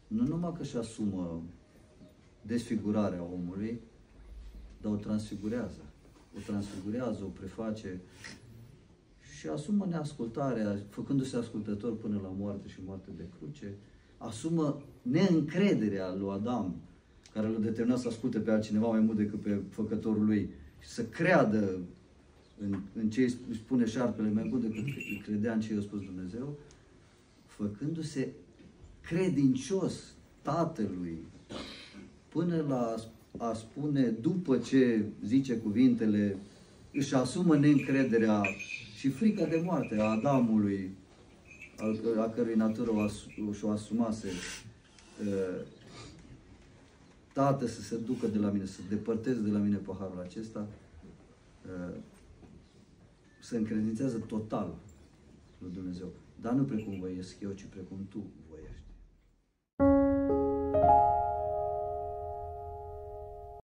nu numai că își asumă desfigurarea omului, dar o transfigurează. O transfigurează, o preface și asumă neascultarea, făcându-se ascultător până la moarte și moarte de cruce, asumă neîncrederea lui Adam, care l-a determinat să asculte pe altcineva mai mult decât pe făcătorul lui și să creadă în ce îi spune șarpele mai mult decât credea în ce i-a spus Dumnezeu, făcându-se credincios Tatălui, până la a spune, după ce zice cuvintele, își asumă neîncrederea și frica de moarte a Adamului, a cărui natură și-o asumase. Tată, să se ducă de la mine, să depărteze de la mine paharul acesta, se încredințează total lui Dumnezeu. Dar nu precum voiesc eu, ci precum Tu